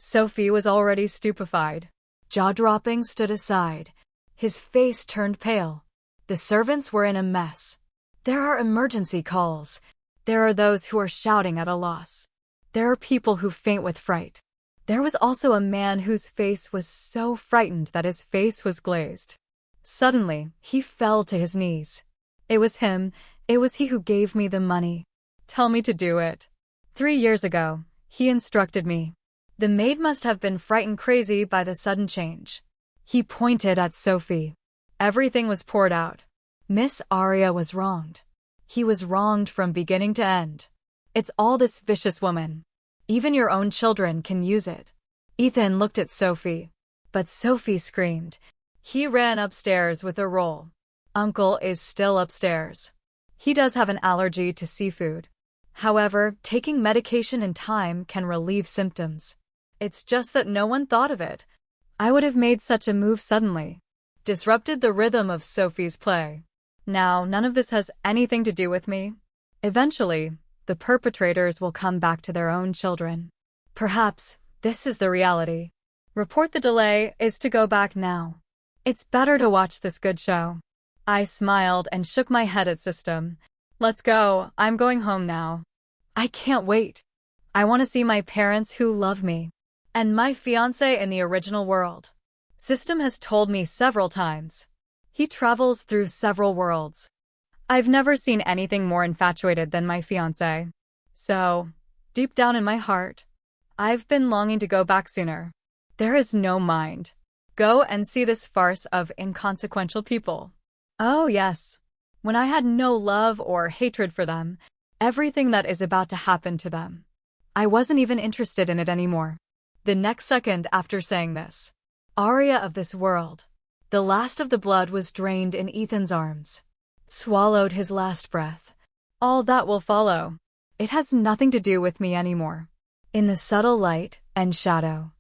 Sophie was already stupefied. Jaw-dropping stood aside. His face turned pale. The servants were in a mess. There are emergency calls. There are those who are shouting at a loss. There are people who faint with fright. There was also a man whose face was so frightened that his face was glazed. Suddenly, he fell to his knees. It was him. It was he who gave me the money. Tell me to do it. 3 years ago, he instructed me. The maid must have been frightened crazy by the sudden change. He pointed at Sophie. Everything was poured out. Miss Aria was wronged. He was wronged from beginning to end. It's all this vicious woman. Even your own children can use it. Ethan looked at Sophie. But Sophie screamed. He ran upstairs with a roll. Uncle is still upstairs. He does have an allergy to seafood. However, taking medication in time can relieve symptoms. It's just that no one thought of it. I would have made such a move suddenly. Disrupted the rhythm of Sophie's play. Now, none of this has anything to do with me. Eventually, the perpetrators will come back to their own children. Perhaps this is the reality. Report the delay is to go back now. It's better to watch this good show. I smiled and shook my head at System. Let's go, I'm going home now. I can't wait. I want to see my parents who love me. And my fiancé in the original world. System has told me several times. He travels through several worlds. I've never seen anything more infatuated than my fiancé. So, deep down in my heart, I've been longing to go back sooner. There is no mind. Go and see this farce of inconsequential people. Oh yes. When I had no love or hatred for them, everything that is about to happen to them. I wasn't even interested in it anymore. The next second after saying this, Aria of this world, the last of the blood was drained in Ethan's arms. Swallowed his last breath. All that will follow. It has nothing to do with me anymore. In the subtle light and shadow,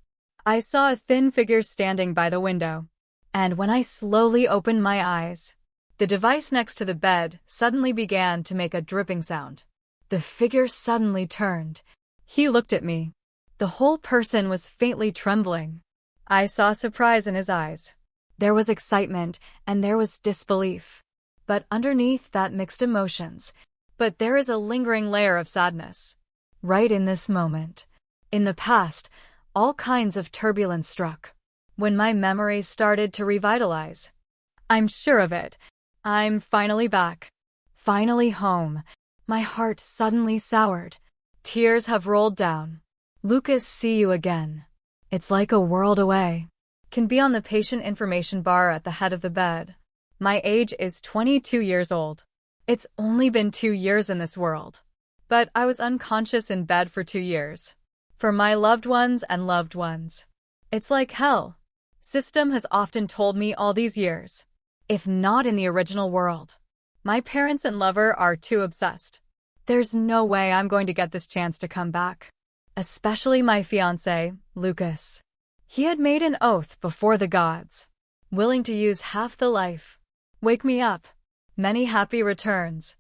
I saw a thin figure standing by the window. And when I slowly opened my eyes, the device next to the bed suddenly began to make a dripping sound. The figure suddenly turned. He looked at me. The whole person was faintly trembling. I saw surprise in his eyes. There was excitement, and there was disbelief. But underneath that mixed emotions, there is a lingering layer of sadness. Right in this moment. In the past, all kinds of turbulence struck. When my memories started to revitalize. I'm sure of it. I'm finally back. Finally home. My heart suddenly soured. Tears have rolled down. Lucas, see you again. It's like a world away. Can be on the patient information bar at the head of the bed. My age is 22 years old. It's only been 2 years in this world. But I was unconscious in bed for 2 years. For my loved ones and loved ones. It's like hell. System has often told me all these years. If not in the original world. My parents and lover are too obsessed. There's no way I'm going to get this chance to come back. Especially my fiancé, Lucas. He had made an oath before the gods. Willing to use half the life. Wake me up. Many happy returns.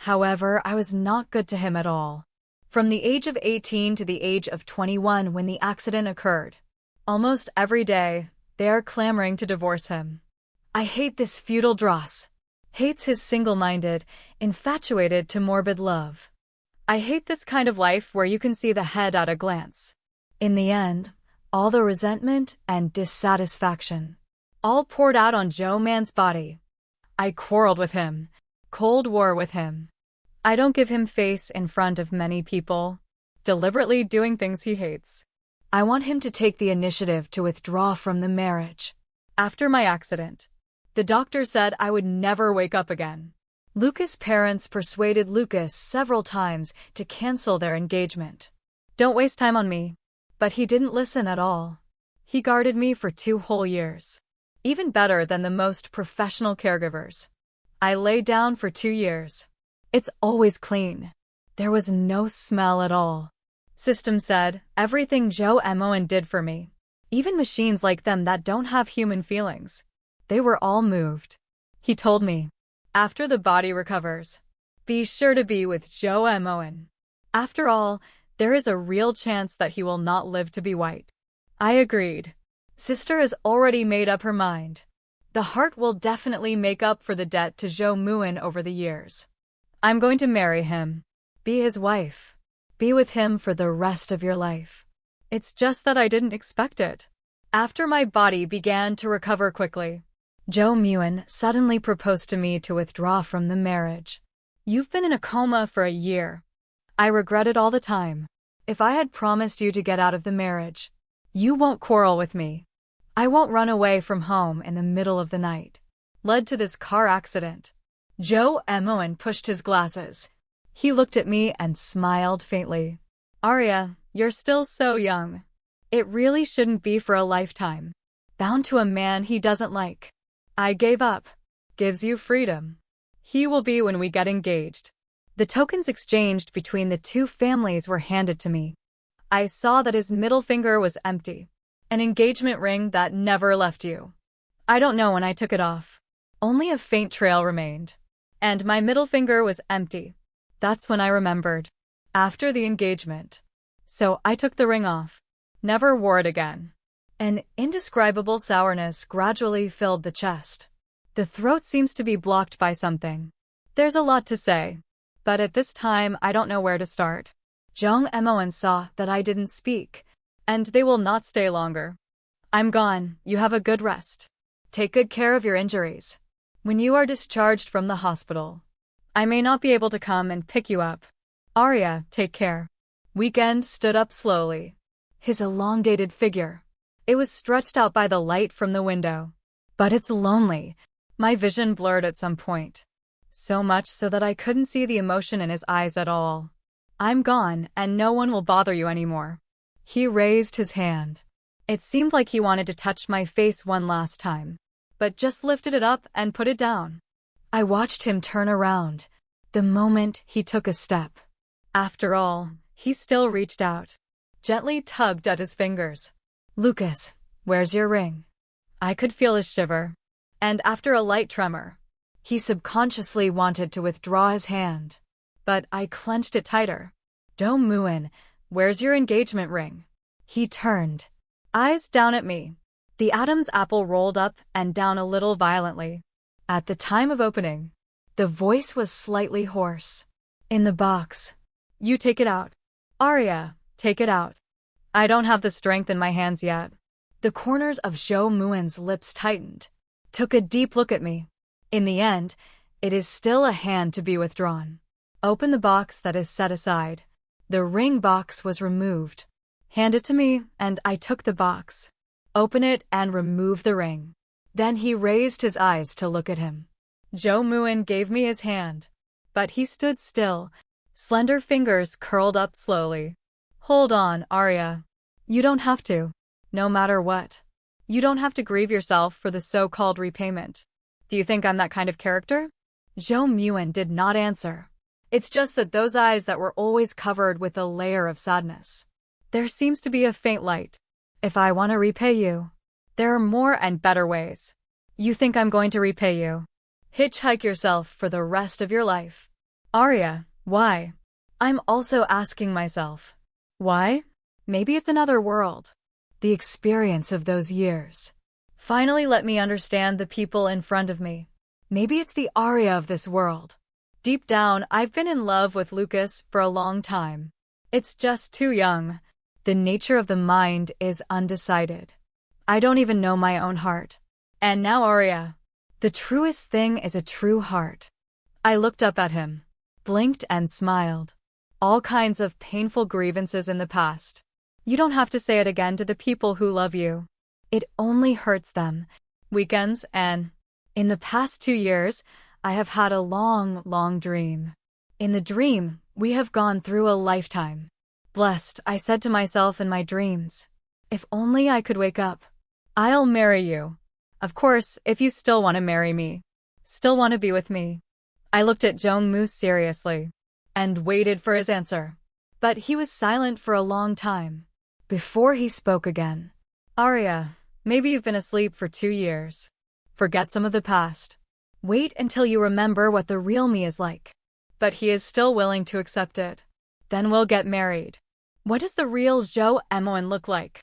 However, I was not good to him at all. From the age of 18 to the age of 21 when the accident occurred. Almost every day, they are clamoring to divorce him. I hate this feudal dross. Hates his single-minded, infatuated to morbid love. I hate this kind of life where you can see the head at a glance. In the end, all the resentment and dissatisfaction. All poured out on Joe Man's body. I quarreled with him. Cold war with him. I don't give him face in front of many people. Deliberately doing things he hates. I want him to take the initiative to withdraw from the marriage. After my accident, the doctor said I would never wake up again. Lucas' parents persuaded Lucas several times to cancel their engagement. Don't waste time on me. But he didn't listen at all. He guarded me for 2 whole years. Even better than the most professional caregivers. I lay down for 2 years. It's always clean. There was no smell at all. System said, everything Joe Moen did for me. Even machines like them that don't have human feelings. They were all moved. He told me. After the body recovers, be sure to be with Joe Moen. After all, there is a real chance that he will not live to be white. I agreed. Sister has already made up her mind. The heart will definitely make up for the debt to Zhou Muin over the years. I'm going to marry him. Be his wife. Be with him for the rest of your life. It's just that I didn't expect it. After my body began to recover quickly, Zhou Muin suddenly proposed to me to withdraw from the marriage. You've been in a coma for a year. I regret it all the time. If I had promised you to get out of the marriage, you won't quarrel with me. I won't run away from home in the middle of the night. Led to this car accident. Zhou Muin pushed his glasses. He looked at me and smiled faintly. Arya, you're still so young. It really shouldn't be for a lifetime. Bound to a man he doesn't like. I gave up. Gives you freedom. He will be when we get engaged. The tokens exchanged between the two families were handed to me. I saw that his middle finger was empty. An engagement ring that never left you. I don't know when I took it off. Only a faint trail remained. And my middle finger was empty. That's when I remembered. After the engagement. So I took the ring off. Never wore it again. An indescribable sourness gradually filled the chest. The throat seems to be blocked by something. There's a lot to say. But at this time, I don't know where to start. Zhou Muin saw that I didn't speak, and they will not stay longer. I'm gone. You have a good rest. Take good care of your injuries. When you are discharged from the hospital, I may not be able to come and pick you up. Arya, take care. Weekend stood up slowly. His elongated figure. It was stretched out by the light from the window. But it's lonely. My vision blurred at some point. So much so that I couldn't see the emotion in his eyes at all. I'm gone, and no one will bother you anymore. He raised his hand. It seemed like he wanted to touch my face one last time, but just lifted it up and put it down. I watched him turn around, the moment he took a step. After all, he still reached out, gently tugged at his fingers. Lucas, where's your ring? I could feel his shiver, and after a light tremor, he subconsciously wanted to withdraw his hand, but I clenched it tighter. Zhou Muin, where's your engagement ring? He turned, eyes down at me. The Adam's apple rolled up and down a little violently. At the time of opening, the voice was slightly hoarse. In the box. You take it out. Arya, take it out. I don't have the strength in my hands yet. The corners of Zhou Muin's lips tightened. Took a deep look at me. In the end, it is still a hand to be withdrawn. Open the box that is set aside. The ring box was removed. Hand it to me, and I took the box. Open it and remove the ring. Then he raised his eyes to look at him. Zhou Muin gave me his hand. But he stood still, slender fingers curled up slowly. Hold on, Arya. You don't have to. No matter what. You don't have to grieve yourself for the so-called repayment. Do you think I'm that kind of character? Zhou Muin did not answer. It's just that those eyes that were always covered with a layer of sadness. There seems to be a faint light. If I want to repay you, there are more and better ways. You think I'm going to repay you? Hitchhike yourself for the rest of your life. Arya, why? I'm also asking myself. Why? Maybe it's another world. The experience of those years. Finally let me understand the people in front of me. Maybe it's the Arya of this world. Deep down, I've been in love with Lucas for a long time. It's just too young. The nature of the mind is undecided. I don't even know my own heart. And now Arya. The truest thing is a true heart. I looked up at him, blinked and smiled. All kinds of painful grievances in the past. You don't have to say it again to the people who love you. It only hurts them. Weekends and... In the past 2 years, I have had a long, long dream. In the dream, we have gone through a lifetime. Blessed, I said to myself in my dreams. If only I could wake up. I'll marry you. Of course, if you still want to marry me. Still want to be with me. I looked at Zhou Mu seriously and waited for his answer. But he was silent for a long time. Before he spoke again. Arya, maybe you've been asleep for 2 years. Forget some of the past. Wait until you remember what the real me is like. But he is still willing to accept it. Then we'll get married. What does the real Zhou Muin look like?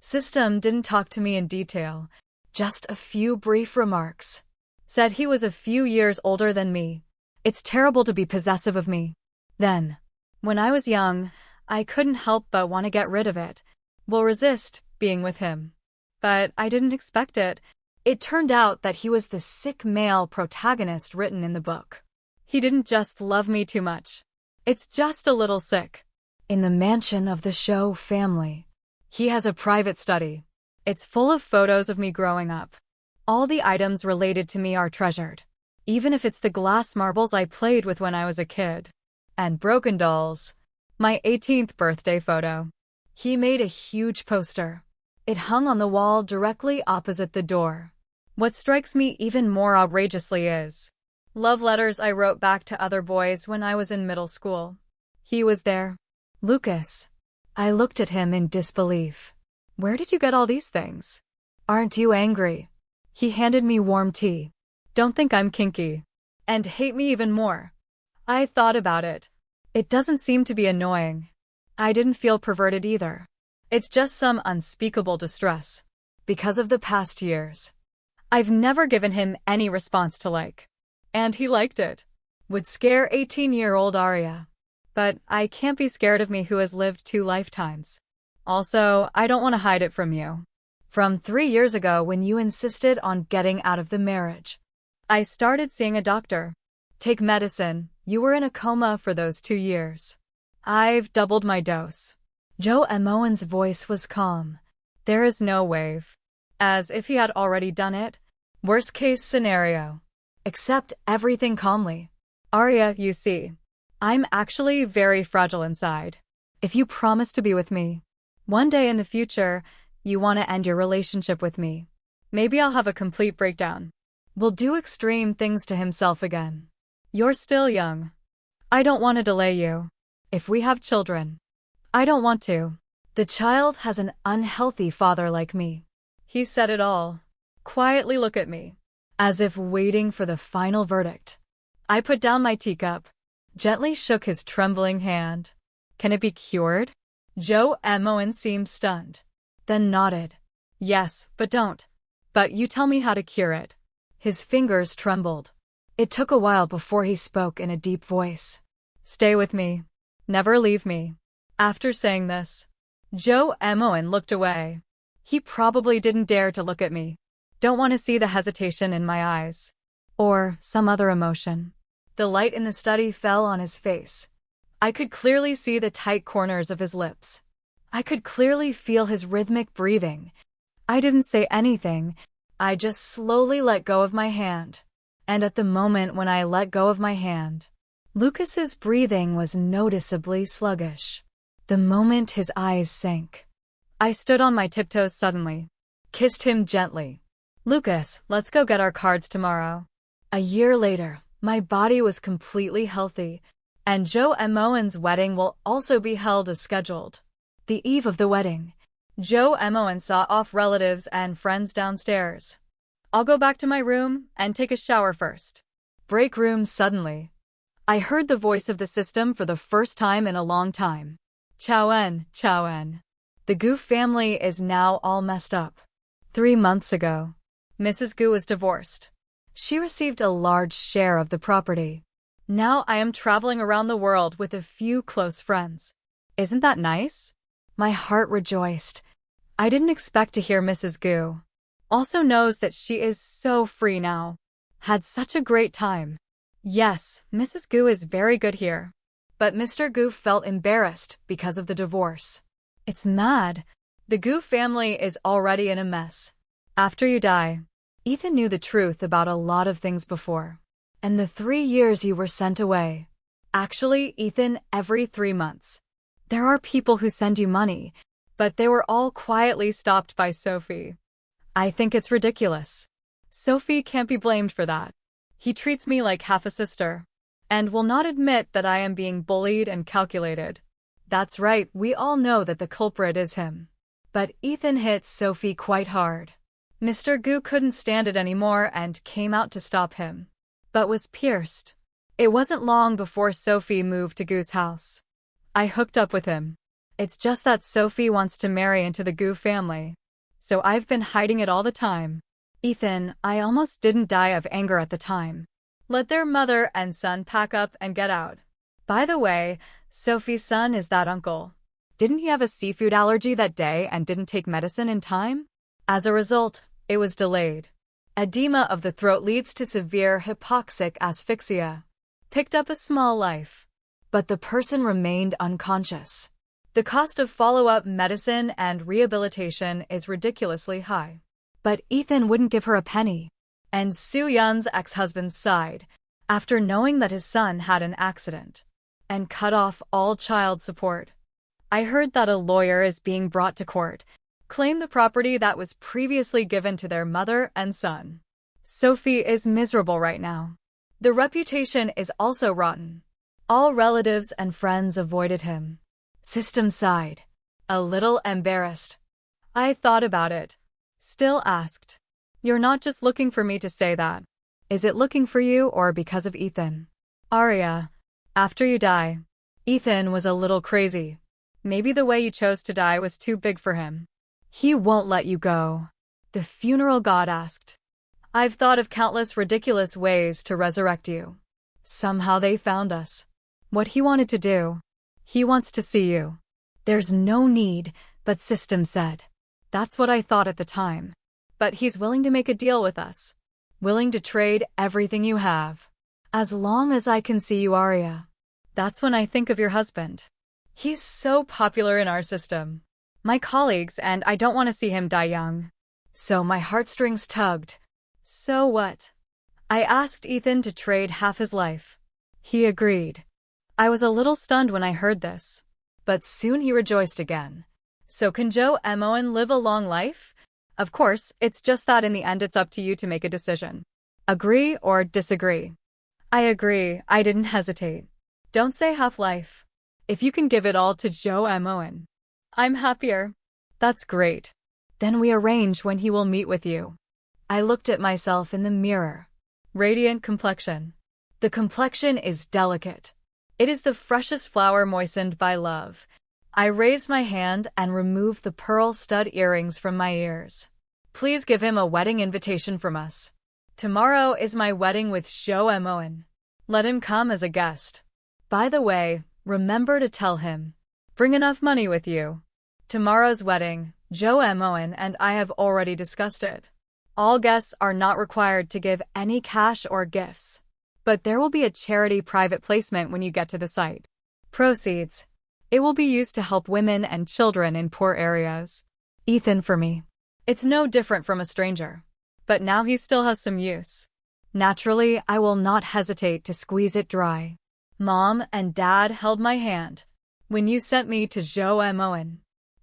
System didn't talk to me in detail, just a few brief remarks. Said he was a few years older than me. It's terrible to be possessive of me. Then, when I was young, I couldn't help but want to get rid of it. Will resist being with him. But I didn't expect it. It turned out that he was the sick male protagonist written in the book. He didn't just love me too much. It's just a little sick. In the mansion of the show family, he has a private study. It's full of photos of me growing up. All the items related to me are treasured, even if it's the glass marbles I played with when I was a kid. And broken dolls. My 18th birthday photo. He made a huge poster. It hung on the wall directly opposite the door. What strikes me even more outrageously is love letters I wrote back to other boys when I was in middle school. He was there. Lucas. I looked at him in disbelief. Where did you get all these things? Aren't you angry? He handed me warm tea. Don't think I'm kinky. And hate me even more. I thought about it. It doesn't seem to be annoying. I didn't feel perverted either. It's just some unspeakable distress. Because of the past years. I've never given him any response to like. And he liked it. Would scare 18-year-old Arya. But I can't be scared of me who has lived 2 lifetimes. Also, I don't want to hide it from you. From 3 years ago when you insisted on getting out of the marriage. I started seeing a doctor. Take medicine. You were in a coma for those 2 years. I've doubled my dose. Joe Emoan's voice was calm. There is no wave. As if he had already done it. Worst case scenario. Accept everything calmly. Arya, you see. I'm actually very fragile inside. If you promise to be with me, one day in the future, you want to end your relationship with me. Maybe I'll have a complete breakdown. We'll do extreme things to himself again. You're still young. I don't want to delay you. If we have children. I don't want to. The child has an unhealthy father like me. He said it all. Quietly look at me. As if waiting for the final verdict. I put down my teacup. Gently shook his trembling hand. Can it be cured? Joe Emoan seemed stunned. Then nodded. Yes, but don't. But you tell me how to cure it. His fingers trembled. It took a while before he spoke in a deep voice. Stay with me. Never leave me. After saying this, Joe Emoan looked away. He probably didn't dare to look at me. Don't want to see the hesitation in my eyes. Or some other emotion. The light in the study fell on his face. I could clearly see the tight corners of his lips. I could clearly feel his rhythmic breathing. I didn't say anything. I just slowly let go of my hand. And at the moment when I let go of my hand, Lucas's breathing was noticeably sluggish. The moment his eyes sank, I stood on my tiptoes suddenly, kissed him gently. Lucas, let's go get our cards tomorrow. A year later, my body was completely healthy, and Joe Emoan's wedding will also be held as scheduled. The eve of the wedding, Joe Emoan saw off relatives and friends downstairs. I'll go back to my room and take a shower first. Break room suddenly. I heard the voice of the system for the first time in a long time. Chowen, Chowen. The Gu family is now all messed up. 3 months ago, Mrs. Gu was divorced. She received a large share of the property. Now I am traveling around the world with a few close friends. Isn't that nice? My heart rejoiced. I didn't expect to hear Mrs. Gu. Also knows that she is so free now. Had such a great time. Yes, Mrs. Gu is very good here. But Mr. Gu felt embarrassed because of the divorce. It's mad. The Gu family is already in a mess. After you die, Ethan knew the truth about a lot of things before. And the 3 years you were sent away. Actually, Ethan, every 3 months. There are people who send you money, but they were all quietly stopped by Sophie. I think it's ridiculous. Sophie can't be blamed for that. He treats me like half a sister, and will not admit that I am being bullied and calculated. That's right, we all know that the culprit is him. But Ethan hit Sophie quite hard. Mr. Gu couldn't stand it anymore and came out to stop him, but was pierced. It wasn't long before Sophie moved to Gu's house. I hooked up with him. It's just that Sophie wants to marry into the Gu family. So I've been hiding it all the time. Ethan, I almost didn't die of anger at the time. Let their mother and son pack up and get out. By the way, Sophie's son is that uncle. Didn't he have a seafood allergy that day and didn't take medicine in time? As a result, it was delayed. Edema of the throat leads to severe hypoxic asphyxia. Picked up a small life. But the person remained unconscious. The cost of follow-up medicine and rehabilitation is ridiculously high. But Ethan wouldn't give her a penny. And Soo-yeon's ex-husband sighed, after knowing that his son had an accident, and cut off all child support. I heard that a lawyer is being brought to court, claim the property that was previously given to their mother and son. Sophie is miserable right now. The reputation is also rotten. All relatives and friends avoided him. System sighed, a little embarrassed. I thought about it. Still asked. You're not just looking for me to say that. Is it looking for you or because of Ethan? Arya, after you die. Ethan was a little crazy. Maybe the way you chose to die was too big for him. He won't let you go. The funeral god asked. I've thought of countless ridiculous ways to resurrect you. Somehow they found us. What he wanted to do. He wants to see you. There's no need, but System said. That's what I thought at the time. But he's willing to make a deal with us. Willing to trade everything you have. As long as I can see you, Arya. That's when I think of your husband. He's so popular in our system. My colleagues and I don't want to see him die young. So my heartstrings tugged. So what? I asked Ethan to trade half his life. He agreed. I was a little stunned when I heard this. But soon he rejoiced again. So can Jo Emoen live a long life? Of course, it's just that in the end it's up to you to make a decision. Agree or disagree? I agree, I didn't hesitate. Don't say half-life. If you can give it all to Jo Emoen. I'm happier. That's great. Then we arrange when he will meet with you. I looked at myself in the mirror. Radiant complexion. The complexion is delicate. It is the freshest flower moistened by love. I raised my hand and removed the pearl stud earrings from my ears. Please give him a wedding invitation from us. Tomorrow is my wedding with Jo Emoen. Let him come as a guest. By the way, remember to tell him. Bring enough money with you. Tomorrow's wedding, Jo Emoen and I have already discussed it. All guests are not required to give any cash or gifts. But there will be a charity private placement when you get to the site. Proceeds. It will be used to help women and children in poor areas. Ethan for me. It's no different from a stranger. But now he still has some use. Naturally, I will not hesitate to squeeze it dry. Mom and Dad held my hand. When you sent me to Jo Emoen.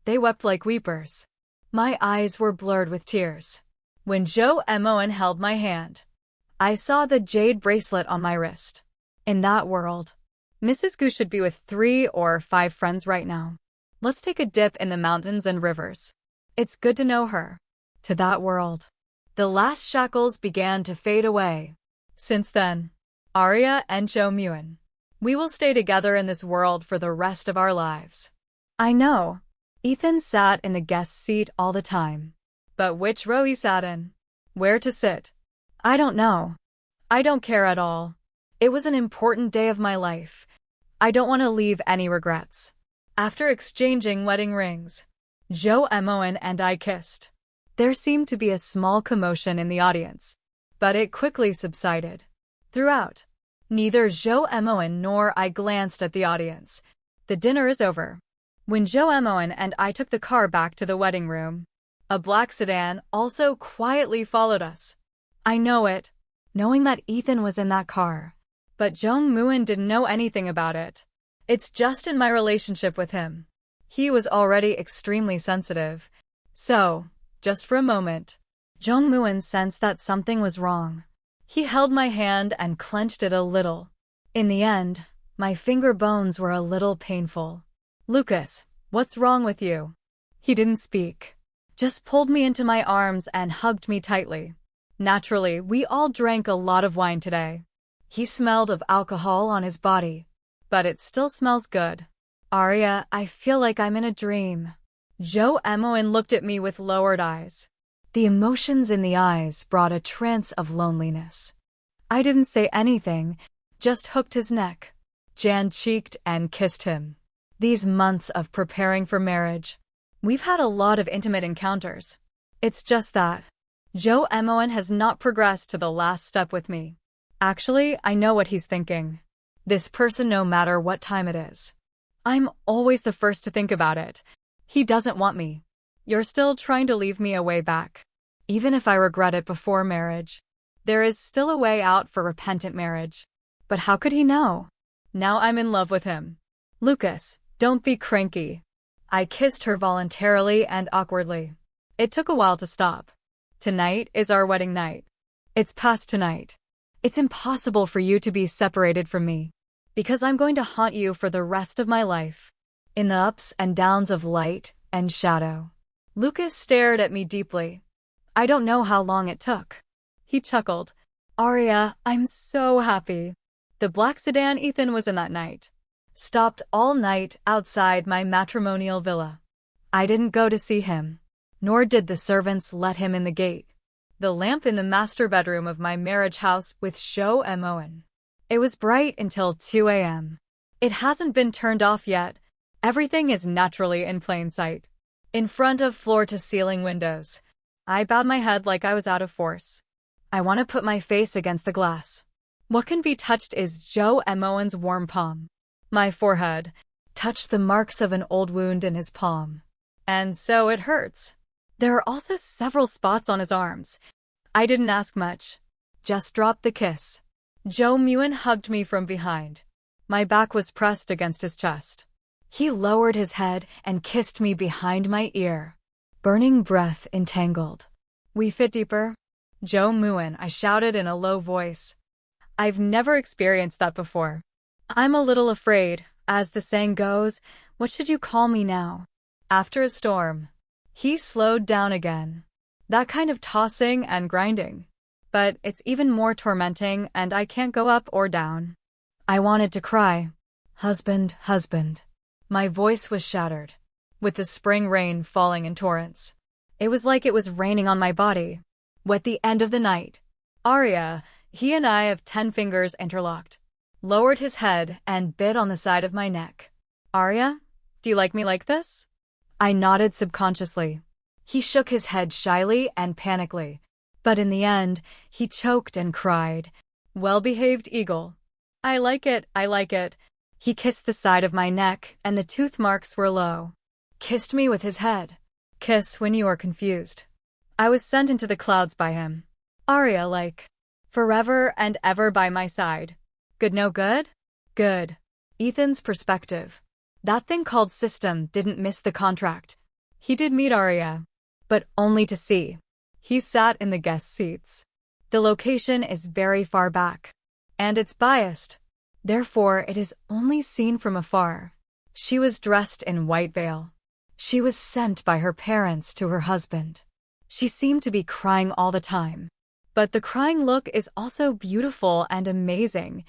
They wept like weepers. My eyes were blurred with tears. When Jo Emoen held my hand, I saw the jade bracelet on my wrist. In that world, Mrs. Gu should be with 3 or 5 friends right now. Let's take a dip in the mountains and rivers. It's good to know her. To that world. The last shackles began to fade away. Since then, Arya and Jo Emoen. We will stay together in this world for the rest of our lives. I know. Ethan sat in the guest seat all the time. But which row he sat in? Where to sit? I don't know. I don't care at all. It was an important day of my life. I don't want to leave any regrets. After exchanging wedding rings, Jo Emoen and I kissed. There seemed to be a small commotion in the audience, but it quickly subsided. Throughout, neither Jo Emoen nor I glanced at the audience. The dinner is over. When Jo Emoen and I took the car back to the wedding room, a black sedan also quietly followed us. I know it, knowing that Ethan was in that car. But Jong Moon didn't know anything about it. It's just in my relationship with him. He was already extremely sensitive. So, just for a moment, Jong Moon sensed that something was wrong. He held my hand and clenched it a little. In the end, my finger bones were a little painful. Lucas, what's wrong with you? He didn't speak. Just pulled me into my arms and hugged me tightly. Naturally, we all drank a lot of wine today. He smelled of alcohol on his body, but it still smells good. Arya, I feel like I'm in a dream. Joe Emoen looked at me with lowered eyes. The emotions in the eyes brought a trance of loneliness. I didn't say anything, just hooked his neck. Jan cheeked and kissed him. These months of preparing for marriage, we've had a lot of intimate encounters. It's just that Joe Emoen has not progressed to the last step with me. Actually, I know what he's thinking. This person, no matter what time it is. I'm always the first to think about it. He doesn't want me. You're still trying to leave me a way back. Even if I regret it before marriage, there is still a way out for repentant marriage. But how could he know? Now I'm in love with him. Lucas, don't be cranky. I kissed her voluntarily and awkwardly. It took a while to stop. Tonight is our wedding night. It's past tonight. It's impossible for you to be separated from me, because I'm going to haunt you for the rest of my life, in the ups and downs of light and shadow. Lucas stared at me deeply. I don't know how long it took. He chuckled. Arya, I'm so happy. The black sedan Ethan was in that night stopped all night outside my matrimonial villa. I didn't go to see him, nor did the servants let him in the gate. The lamp in the master bedroom of my marriage house with Joe Emoen. It was bright until 2 a.m. It hasn't been turned off yet. Everything is naturally in plain sight. In front of floor-to-ceiling windows, I bowed my head like I was out of force. I want to put my face against the glass. What can be touched is Joe Emoen's warm palm. My forehead touched the marks of an old wound in his palm. And so it hurts. There are also several spots on his arms. I didn't ask much. Just dropped the kiss. Joe Emoen hugged me from behind. My back was pressed against his chest. He lowered his head and kissed me behind my ear. Burning breath entangled. We fit deeper? Joe Emoen, I shouted in a low voice. I've never experienced that before. I'm a little afraid. As the saying goes, what should you call me now? After a storm. He slowed down again. That kind of tossing and grinding. But it's even more tormenting, and I can't go up or down. I wanted to cry. Husband, husband. My voice was shattered, with the spring rain falling in torrents. It was like it was raining on my body. Wet the end of the night. Arya, he and I have 10 fingers interlocked. Lowered his head and bit on the side of my neck. Arya, do you like me like this? I nodded subconsciously. He shook his head shyly and panically. But in the end, he choked and cried. Well-behaved eagle. I like it, I like it. He kissed the side of my neck, and the tooth marks were low. Kissed me with his head. Kiss when you are confused. I was sent into the clouds by him. Arya like. Forever and ever by my side. Good no good? Good. Ethan's perspective. That thing called system didn't miss the contract. He did meet Arya, but only to see. He sat in the guest seats. The location is very far back, and it's biased. Therefore, it is only seen from afar. She was dressed in white veil. She was sent by her parents to her husband. She seemed to be crying all the time. But the crying look is also beautiful and amazing.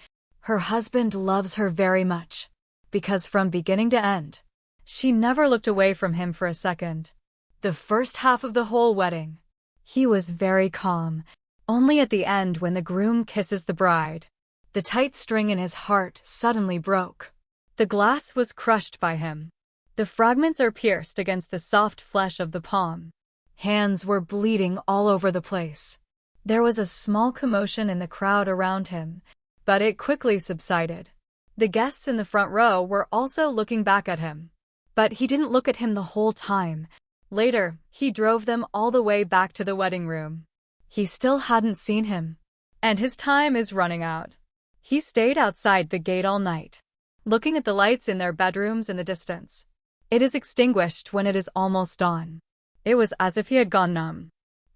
Her husband loves her very much, because from beginning to end, she never looked away from him for a second. The first half of the whole wedding, he was very calm. Only at the end, when the groom kisses the bride, the tight string in his heart suddenly broke. The glass was crushed by him. The fragments are pierced against the soft flesh of the palm. Hands were bleeding all over the place. There was a small commotion in the crowd around him, but it quickly subsided. The guests in the front row were also looking back at him. But he didn't look at him the whole time. Later, he drove them all the way back to the wedding room. He still hadn't seen him. And his time is running out. He stayed outside the gate all night, looking at the lights in their bedrooms in the distance. It is extinguished when it is almost dawn. It was as if he had gone numb.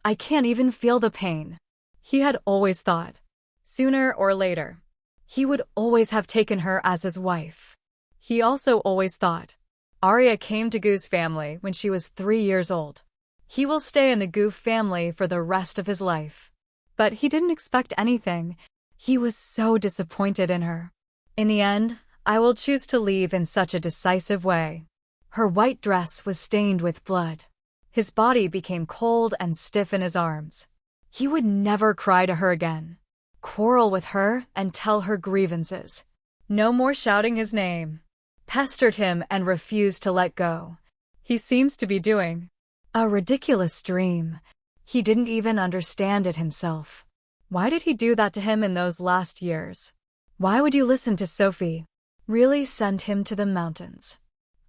I can't even feel the pain. He had always thought, sooner or later, he would always have taken her as his wife. He also always thought, Arya came to Goo's family when she was 3 years old. He will stay in the Goo family for the rest of his life. But he didn't expect anything. He was so disappointed in her. In the end, I will choose to leave in such a decisive way. Her white dress was stained with blood. His body became cold and stiff in his arms. He would never cry to her again, quarrel with her, and tell her grievances. No more shouting his name, pestered him, and refused to let go. He seems to be doing a ridiculous dream. He didn't even understand it himself. Why did he do that to him in those last years? Why would you listen to Sophie? Really send him to the mountains?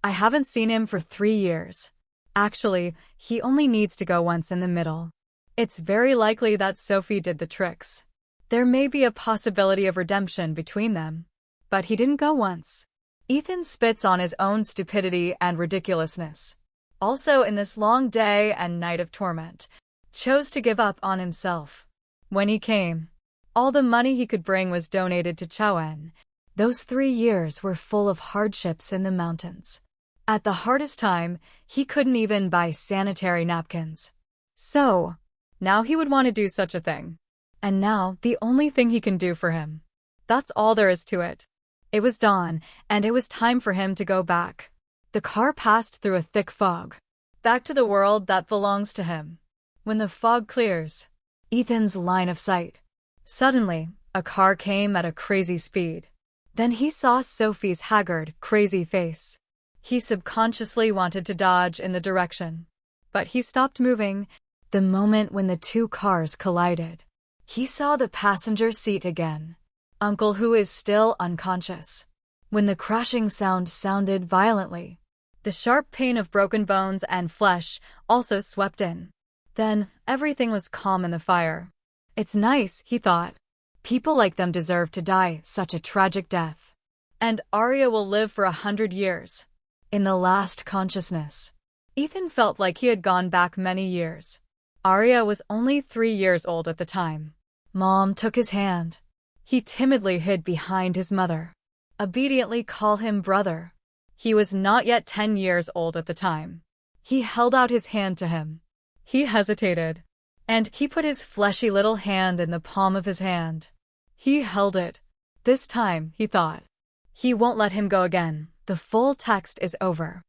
I haven't seen him for 3 years. Actually, he only needs to go once in the middle. It's very likely that Sophie did the tricks. There may be a possibility of redemption between them. But he didn't go once. Ethan spits on his own stupidity and ridiculousness. Also, in this long day and night of torment, chose to give up on himself. When he came, all the money he could bring was donated to Chowen. Those 3 years were full of hardships in the mountains. At the hardest time, he couldn't even buy sanitary napkins. So, now he would want to do such a thing. And now, the only thing he can do for him. That's all there is to it. It was dawn, and it was time for him to go back. The car passed through a thick fog. Back to the world that belongs to him. When the fog clears, Ethan's line of sight. Suddenly, a car came at a crazy speed. Then he saw Sophie's haggard, crazy face. He subconsciously wanted to dodge in the direction. But he stopped moving the moment when the 2 cars collided. He saw the passenger seat again. Uncle, who is still unconscious. When the crashing sound sounded violently, the sharp pain of broken bones and flesh also swept in. Then, everything was calm in the fire. It's nice, he thought. People like them deserve to die such a tragic death. And Arya will live for 100 years. In the last consciousness, Ethan felt like he had gone back many years. Arya was only 3 years old at the time. Mom took his hand. He timidly hid behind his mother. Obediently call him brother. He was not yet 10 years old at the time. He held out his hand to him. He hesitated. And he put his fleshy little hand in the palm of his hand. He held it. This time, he thought. He won't let him go again. The full text is over.